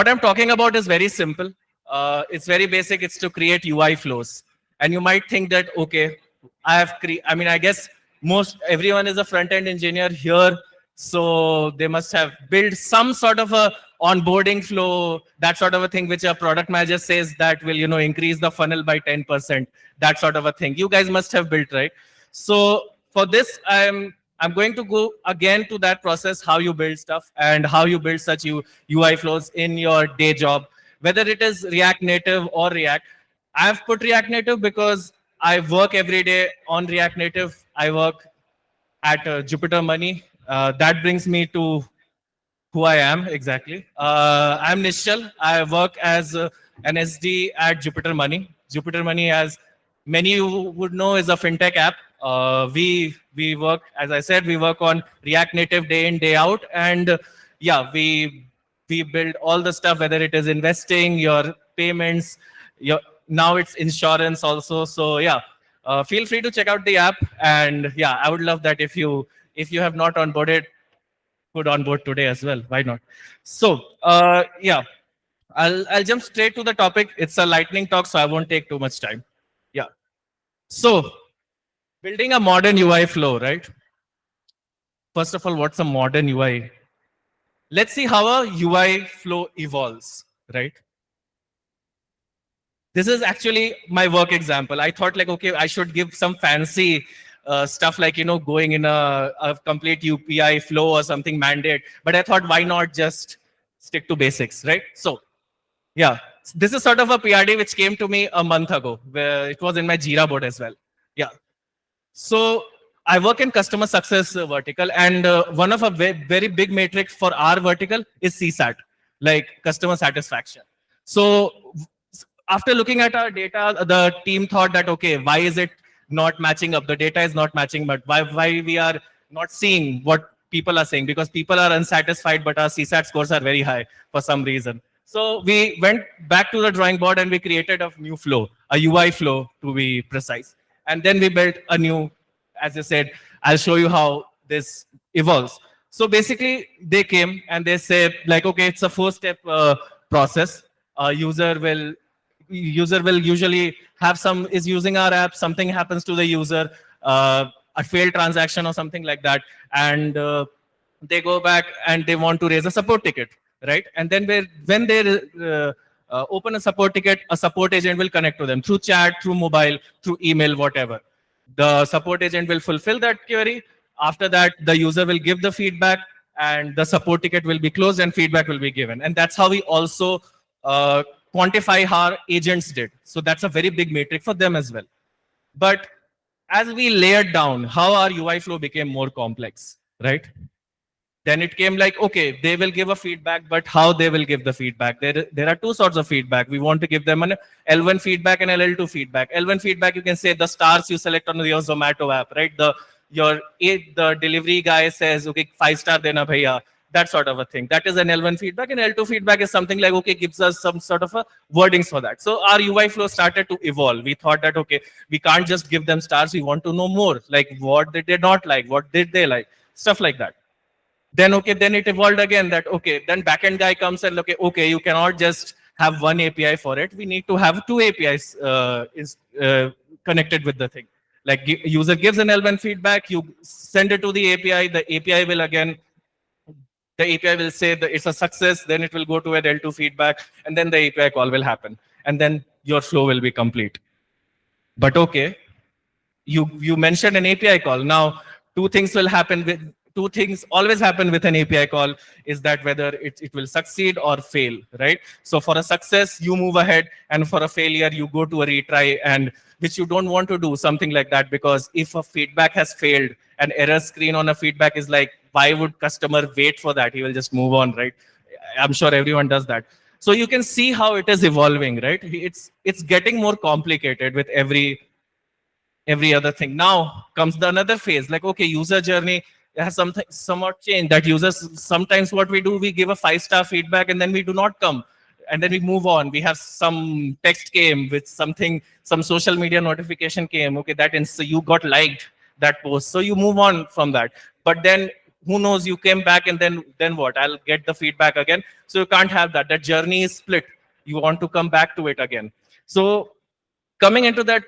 What I'm talking about is very simple. It's very basic. It's to create UI flows. And you might think that, okay, I guess most everyone is a front-end engineer here. So they must have built some sort of a onboarding flow, that sort of a thing, which a product manager says that will, increase the funnel by 10%, that sort of a thing. You guys must have built, right? So for this, I'm going to go again to that process, how you build stuff and how you build such UI flows in your day job, whether it is React Native or React. I've put React Native because I work every day on React Native. I work at Jupiter Money. That brings me to who I am exactly. I'm Nischal. I work as an SD at Jupiter Money. Jupiter Money, as many you would know, is a fintech app. We work, as I said, we work on React Native day in, day out, and yeah, we build all the stuff, whether it is investing, your payments, your now it's insurance also. So yeah, feel free to check out the app, and yeah, I would love that if you have not onboarded, could onboard today as well. Why not? So yeah, I'll jump straight to the topic. It's a lightning talk, so I won't take too much time. Yeah. So building a modern UI flow, right? First of all, what's a modern UI? Let's see how a UI flow evolves, right? This is actually my work example. I thought like, okay, I should give some fancy stuff like, going in a complete UPI flow or something mandate. But I thought, why not just stick to basics, right? So yeah, this is sort of a PRD which came to me a month ago, where it was in my Jira board as well. Yeah. So I work in customer success vertical, and one of a very big metric for our vertical is CSAT, like customer satisfaction. So after looking at our data, the team thought that, okay, why is it not matching up? The data is not matching, but why we are not seeing what people are saying? Because people are unsatisfied, but our CSAT scores are very high for some reason. So we went back to the drawing board and we created a new flow, a UI flow to be precise. And then we built a new, as I said, I'll show you how this evolves. So basically, they came and they say, like, okay, it's a four-step process. User will usually have is using our app, something happens to the user, a failed transaction or something like that, and they go back and they want to raise a support ticket, right? And then when they open a support ticket, a support agent will connect to them through chat, through mobile, through email, whatever. The support agent will fulfill that query. After that, the user will give the feedback and the support ticket will be closed and feedback will be given. And that's how we also quantify how our agents did. So that's a very big metric for them as well. But as we layered down how our UI flow became more complex, right? Then it came like, okay, they will give a feedback, but how they will give the feedback? There are two sorts of feedback. We want to give them an L1 feedback and L2 feedback. L1 feedback, you can say the stars you select on your Zomato app, right? The delivery guy says, okay, 5-star dena bhaiya, that sort of a thing. That is an L1 feedback, and L2 feedback is something like, okay, gives us some sort of a wordings for that. So our UI flow started to evolve. We thought that, okay, we can't just give them stars. We want to know more, like what did they not like? What did they like? Stuff like that. Then, okay, then it evolved again that, okay, then backend guy comes and, okay, you cannot just have one API for it. We need to have two APIs connected with the thing. Like user gives an L1 feedback, you send it to the API the API will say that it's a success, then it will go to an L2 feedback, and then the API call will happen. And then your flow will be complete. But okay, you mentioned an API call. Now, two things always happen with an API call is that whether it will succeed or fail, right? So for a success, you move ahead, and for a failure, you go to a retry, and which you don't want to do, something like that, because if a feedback has failed, an error screen on a feedback is like, why would customer wait for that? He will just move on, right? I'm sure everyone does that. So you can see how it is evolving, right? It's getting more complicated with every other thing. Now comes the another phase, like, okay, user journey has somewhat changed. That users, sometimes what we do, we give a 5-star feedback and then we do not come. And then we move on. We have some text came with something, some social media notification came. Okay, so you got liked that post. So you move on from that. But then who knows, you came back and then what? I'll get the feedback again. So you can't have that. That journey is split. You want to come back to it again. So coming into that,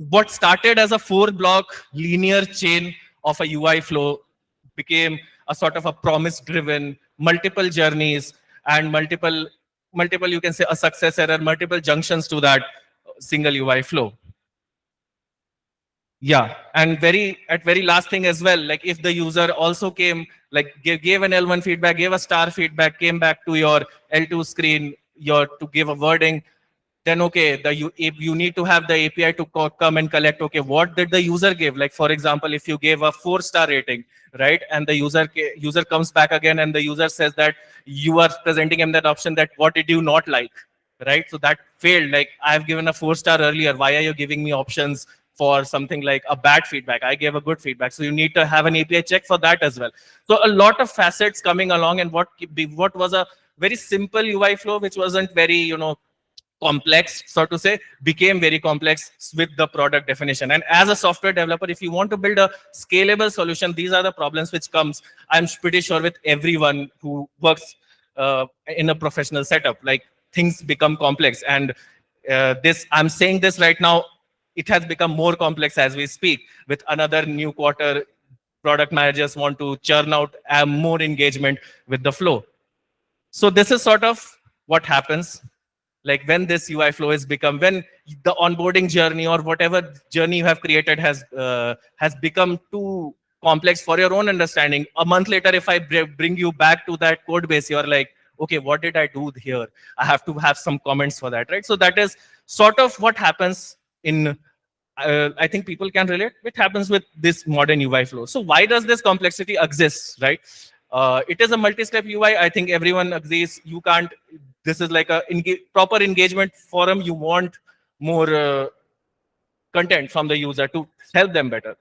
what started as a 4 block linear chain of a UI flow became a sort of a promise driven, multiple journeys and multiple, you can say, a success error, multiple junctions to that single UI flow. Yeah, and very last thing as well, like if the user also came, like gave an L1 feedback, gave a star feedback, came back to your L2 screen, your to give a wording, then okay, if you need to have the API to come and collect, okay, what did the user give? Like for example, if you gave a 4-star rating, right, and the user comes back again and the user says that you are presenting him that option that what did you not like, right? So that failed. Like I've given a 4-star earlier. Why are you giving me options for something like a bad feedback? I gave a good feedback. So you need to have an API check for that as well. So a lot of facets coming along, and what was a very simple UI flow, which wasn't very, complex, so to say, became very complex with the product definition. And as a software developer, if you want to build a scalable solution, these are the problems which comes, I'm pretty sure, with everyone who works in a professional setup. Like things become complex, and I'm saying this right now, it has become more complex as we speak. With another new quarter, product managers want to churn out more engagement with the flow. So this is sort of what happens, like when this UI flow is become, when the onboarding journey or whatever journey you have created has become too complex for your own understanding. A month later, if I bring you back to that code base, you're like, okay, what did I do here? I have to have some comments for that, right? So that is sort of what happens in, I think people can relate. It happens with this modern UI flow. So why does this complexity exist, right? It is a multi-step UI. I think everyone agrees. You can't. This is like a proper engagement forum. You want more content from the user to help them better.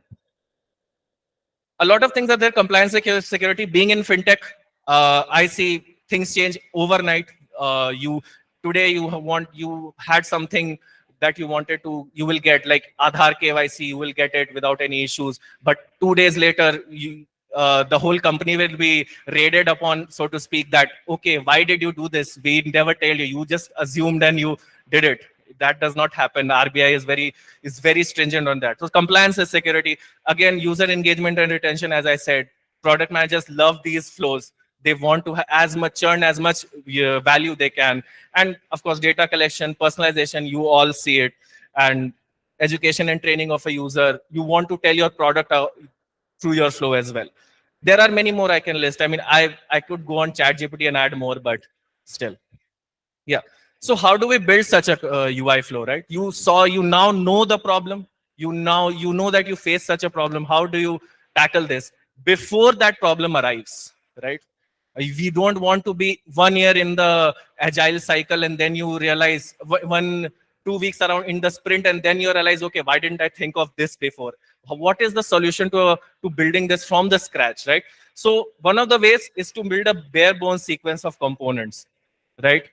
A lot of things are there. Compliance, security. Being in fintech, I see things change overnight. You today you had something that you wanted to, you will get like Aadhaar KYC, you will get it without any issues. But 2 days later, the whole company will be raided upon, so to speak, that, okay, why did you do this? We never tell you. You just assumed and you did it. That does not happen. RBI is very stringent on that. So compliance is security. Again, user engagement and retention, as I said, product managers love these flows. They want to as much churn, as much value they can. And of course, data collection, personalization, you all see it. And education and training of a user. You want to tell your product out through your flow as well. There are many more I can list. I mean, I could go on ChatGPT and add more, but still. Yeah. So how do we build such a UI flow, right? You now know the problem. You know that you face such a problem. How do you tackle this before that problem arrives, right? We don't want to be 1 year in the agile cycle and then you realize 2 weeks around in the sprint and then you realize, okay, why didn't I think of this before? What is the solution to building this from the scratch, right? So one of the ways is to build a bare bones sequence of components, right?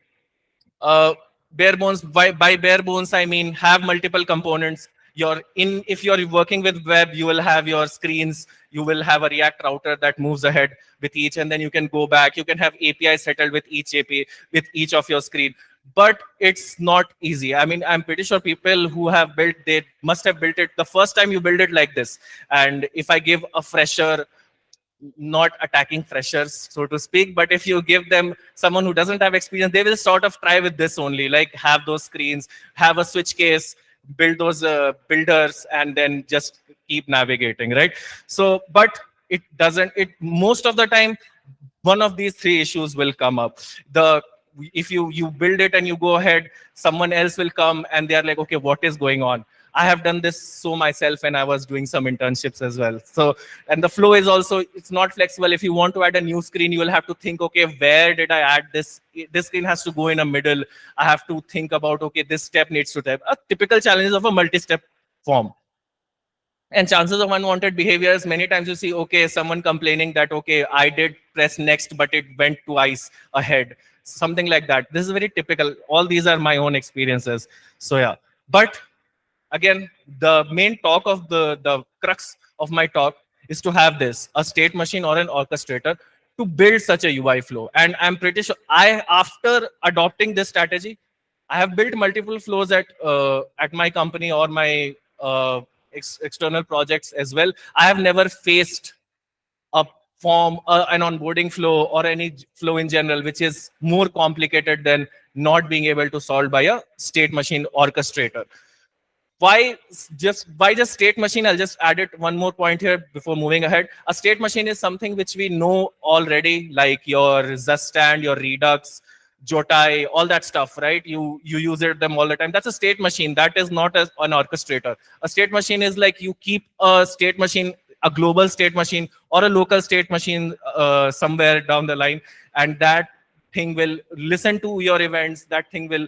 Bare bones, by bare bones, I mean have multiple components. If you're working with web, you will have your screens, you will have a React router that moves ahead with each, and then you can go back. You can have API settled with each API, with each of your screen. But it's not easy. I mean, I'm pretty sure people who have built, they must have built it the first time you build it like this. And if I give a fresher, not attacking freshers, so to speak, but if you give them someone who doesn't have experience, they will sort of try with this only, like have those screens, have a switch case, build those builders, and then just keep navigating, right? So, but it doesn't, most of the time, one of these three issues will come up. If you build it and you go ahead, someone else will come and they are like, okay, what is going on? I have done this so myself when I was doing some internships as well. So, and the flow is also, it's not flexible. If you want to add a new screen, you will have to think, okay, where did I add this? This screen has to go in a middle. I have to think about, okay, this step needs to type. A typical challenges of a multi-step form. And chances of unwanted behaviors, many times you see, okay, someone complaining that, okay, I did press next, but it went twice ahead. Something like that. This is very typical. All these are my own experiences. So yeah, but again, the main talk of the crux of my talk is to have this, a state machine or an orchestrator to build such a UI flow. And I'm pretty sure after adopting this strategy, I have built multiple flows at my company or my external projects as well. I have never faced a form, an onboarding flow or any flow in general, which is more complicated than not being able to solve by a state machine orchestrator. Why just state machine? I'll just add it one more point here before moving ahead. A state machine is something which we know already, like your Zustand, your Redux, Jotai, all that stuff, right? You use it them all the time. That's a state machine. That is not an orchestrator. A state machine is like you keep a state machine, a global state machine or a local state machine somewhere down the line, and that thing will listen to your events. That thing will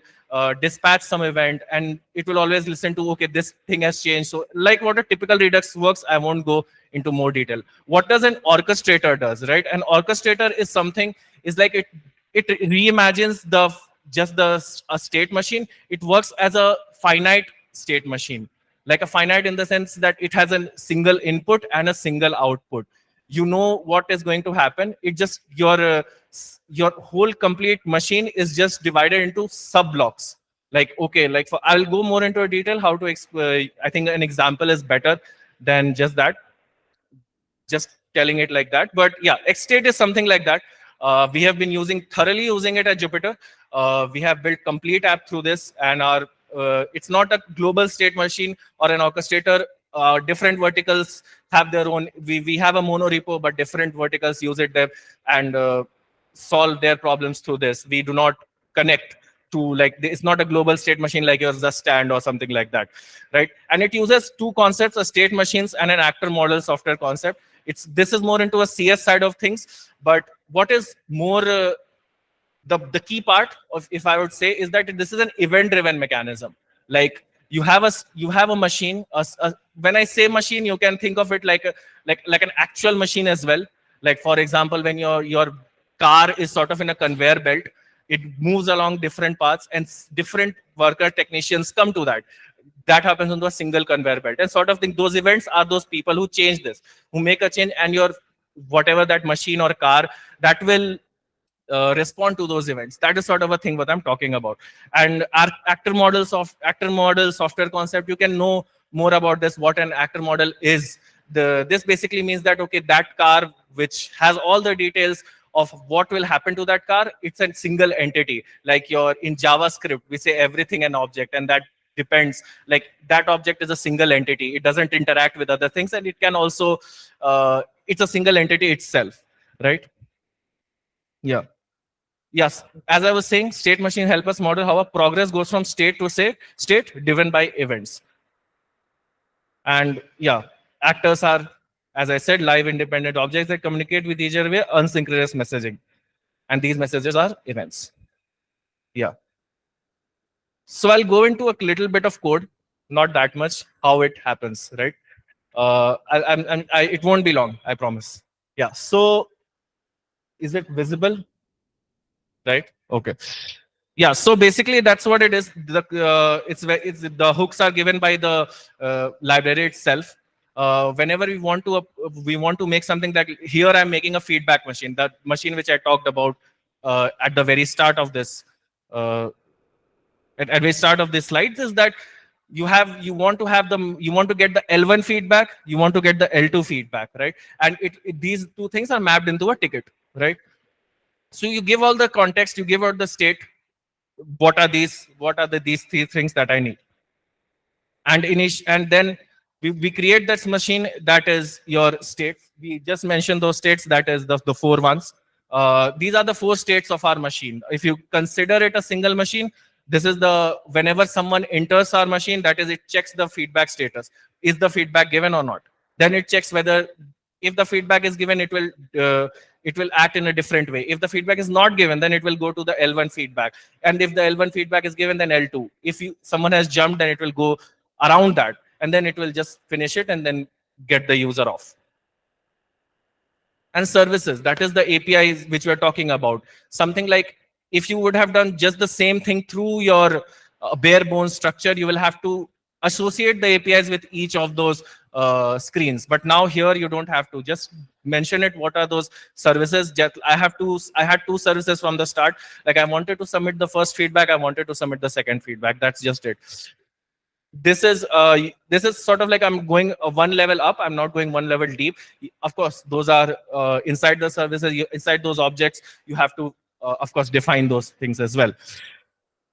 dispatch some event, and it will always listen to, okay, this thing has changed. So like what a typical Redux works, I won't go into more detail. What does an orchestrator does, right? An orchestrator is something, is like it reimagines a state machine. It works as a finite state machine, like a finite in the sense that it has a single input and a single output. You know what is going to happen. It just your whole complete machine is just divided into sub blocks. Like, okay, like I'll go more into detail how to I think an example is better than just that, just telling it like that. But yeah, XState is something like that. We have been thoroughly using it at Jupyter. We have built complete app through this, and it's not a global state machine or an orchestrator. Different verticals have their own. We have a mono repo, but different verticals use it there and solve their problems through this. We do not connect to, like, it's not a global state machine like your Zustand or something like that, right? And it uses two concepts: a state machines and an actor model software concept. This is more into a CS side of things, but what is more the key part of, if I would say, is that this is an event-driven mechanism. Like you have a machine. When I say machine, you can think of it like an actual machine as well. Like for example, when your car is sort of in a conveyor belt, it moves along different paths, and different worker technicians come to that. That happens into a single conveyor belt, and sort of think those events are those people who change this, who make a change, and your whatever that machine or car that will respond to those events. That is sort of a thing what I'm talking about. And our actor model software concept, you can know more about this. What an actor model is. This basically means that, okay, that car which has all the details of what will happen to that car, it's a single entity. Like in JavaScript, we say everything an object, and that depends, like that object is a single entity. It doesn't interact with other things, and it can also, it's a single entity itself, right? Yeah. Yes, as I was saying, state machine help us model how a progress goes from state to state driven by events. And yeah, actors are, as I said, live independent objects that communicate with each other via asynchronous messaging. And these messages are events. Yeah. So I'll go into a little bit of code, not that much, how it happens, right? It won't be long, I promise. Yeah. So is it visible? Right? Okay. Yeah, so basically that's what it is. It's the hooks are given by the library itself. Whenever we want to make something, that here I'm making a feedback machine, that machine which I talked about at the very start of this at the start of this slide, is that you want to get the L1 feedback, you want to get the L2 feedback, right? And these two things are mapped into a ticket, right? So you give all the context, you give out the state. What are these three things that I need? And then we create this machine that is your states. We just mentioned those states, that is the four ones. These are the four states of our machine. If you consider it a single machine, this is whenever someone enters our machine, that is, it checks the feedback status. Is the feedback given or not? Then it checks whether, if the feedback is given, it will act in a different way. If the feedback is not given, then it will go to the L1 feedback. And if the L1 feedback is given, then L2. If someone has jumped, then it will go around that. And then it will just finish it and then get the user off. And services, that is the APIs which we're talking about. Something like, if you would have done just the same thing through your bare bones structure, you will have to associate the APIs with each of those screens. But now here you don't have to just mention it. What are those services? Just I had two services from the start. Like, I wanted to submit the first feedback, I wanted to submit the second feedback. That's just it. This is sort of like I'm going one level up. I'm not going one level deep. Of course, those are inside the services, inside those objects. You have to, of course, define those things as well.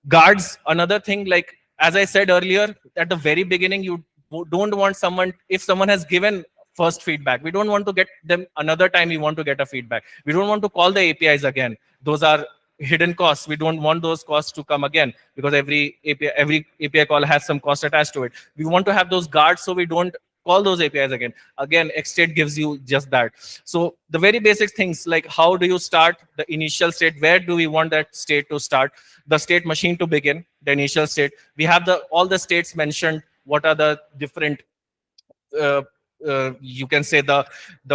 Guards, another thing. Like, as I said earlier, at the very beginning, you don't want someone, if someone has given first feedback, we don't want to get them another time. We want to get a feedback. We don't want to call the APIs again. Those are hidden costs. We don't want those costs to come again, because every API call has some cost attached to it. We want to have those guards so we don't call those APIs again. Again, XState gives you just that. So the very basic things, like how do you start the initial state? Where do we want that state to start? The state machine to begin, the initial state. We have all the states mentioned. What are the different, uh, you can say, the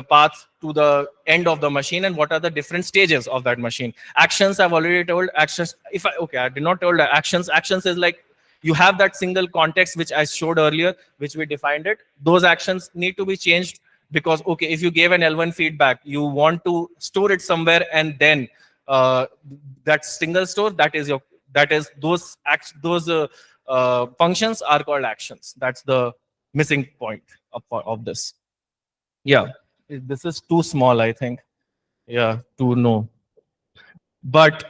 path to the end of the machine, and what are the different stages of that machine. Actions, I've already told. Actions, okay, I did not tell the actions. Actions is like, you have that single context which I showed earlier, which we defined it. Those actions need to be changed, because, okay, if you gave an L1 feedback, you want to store it somewhere, and then that single store, that is those functions are called actions. That's the missing point of this. Yeah, this is too small, I think. Yeah, to know. But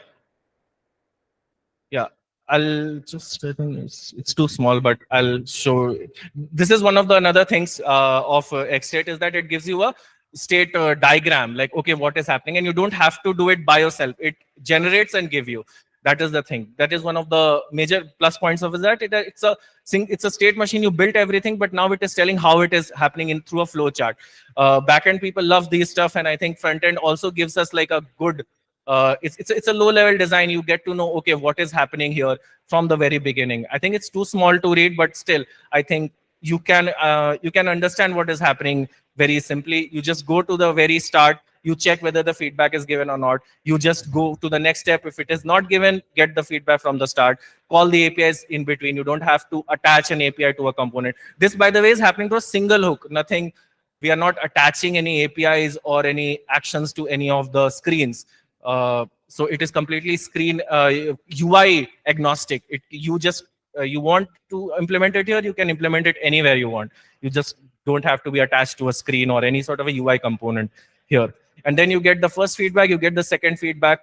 yeah, I'll just, I think it's too small, but I'll show. This is one of the another things of XState, is that it gives you a state diagram, like, okay, what is happening, and you don't have to do it by yourself. It generates and give you. That is the thing. That is one of the major plus points of it, that it's a state machine. You built everything, but now it is telling how it is happening in through a flow chart. Backend people love these stuff, and I think front end also gives us like a good, it's a low level design. You get to know, okay, what is happening here from the very beginning. I think it's too small to read, but still, I think you can understand what is happening very simply. You just go to the very start, you check whether the feedback is given or not. You just go to the next step. If it is not given, get the feedback from the start. Call the APIs in between. You don't have to attach an API to a component. This, by the way, is happening to a single hook. Nothing. We are not attaching any APIs or any actions to any of the screens. So it is completely screen UI agnostic. You want to implement it here, you can implement it anywhere you want. You just don't have to be attached to a screen or any sort of a UI component here. And then you get the first feedback, you get the second feedback.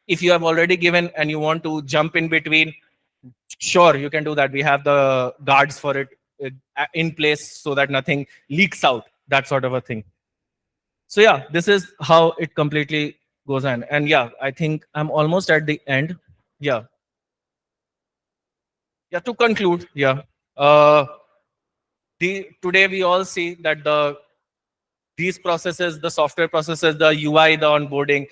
If you have already given and you want to jump in between, sure, you can do that. We have the guards for it in place so that nothing leaks out, that sort of a thing. So yeah, this is how it completely goes on. And yeah, I think I'm almost at the end. Yeah. Yeah, to conclude, yeah. Uh, Today we all see that these processes, the software processes, the UI, the onboarding,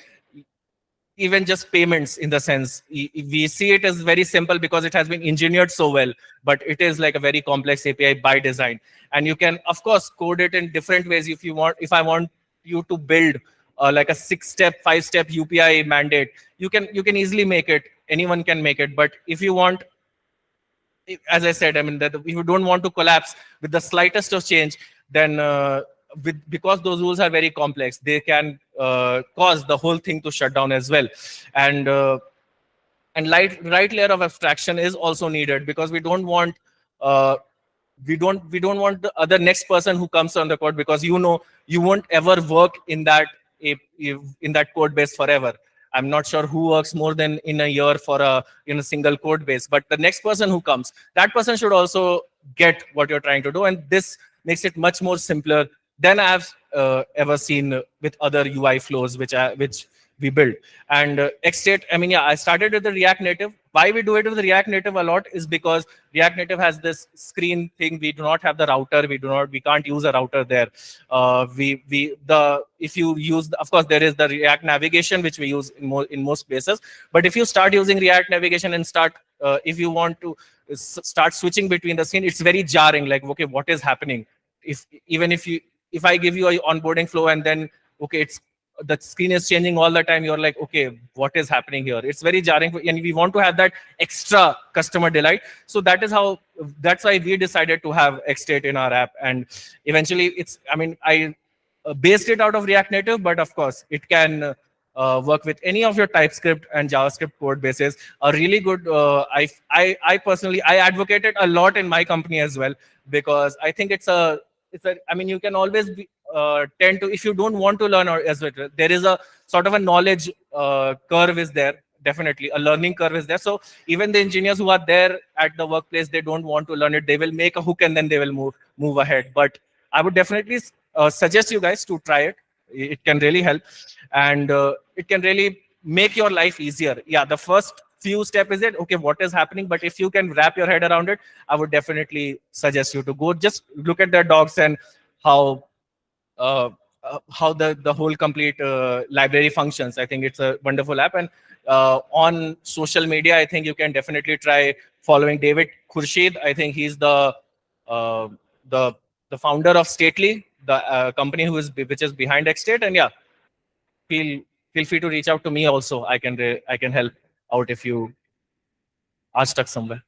even just payments, in the sense, we see it as very simple because it has been engineered so well, but it is like a very complex API by design. And you can, of course, code it in different ways. If I want you to build like a 6-step, 5-step UPI mandate, you can easily make it. Anyone can make it. But if you want, as I said, I mean, that if you don't want to collapse with the slightest of change, then because those rules are very complex, they can cause the whole thing to shut down as well. And right layer of abstraction is also needed, because uh, we don't want the other next person who comes on the code, because you won't ever work in that code base forever. I'm not sure who works more than in a year for a single code base, but the next person who comes, that person should also get what you're trying to do, and this makes it much more simpler than I've ever seen with other UI flows which we build. And XState, I mean, yeah, I started with the React Native. Why we do it with the React Native a lot is because React Native has this screen thing. We do not have the router. We can't use a router there. If you use, of course, there is the React navigation, which we use in most places. But if you start using React navigation and if you want to start switching between the screen, it's very jarring. Like, okay, what is happening? If I give you a onboarding flow and then, okay, it's the screen is changing all the time. You're like, okay, what is happening here? It's very jarring, and we want to have that extra customer delight. So that's why we decided to have XState in our app. And eventually, I mean, I based it out of React Native, but of course, it can work with any of your TypeScript and JavaScript code bases. A really good, I personally, I advocated a lot in my company as well, because I think I mean, you can always tend to, if you don't want to learn, or as well, there is a sort of a knowledge curve is there. Definitely a learning curve is there. So even the engineers who are there at the workplace, they don't want to learn it, they will make a hook and then they will move ahead. But I would definitely suggest you guys to try it. It can really help, and it can really make your life easier. Yeah, the first few step is it, okay, what is happening? But if you can wrap your head around it, I would definitely suggest you to go just look at their docs and how the whole complete library functions. I think it's a wonderful app. And on social media, I think you can definitely try following David Khurshid. I think he's uh, the the founder of Stately, the company which is behind XState. And yeah, feel feel free to reach out to me also. I can help out if you are stuck somewhere.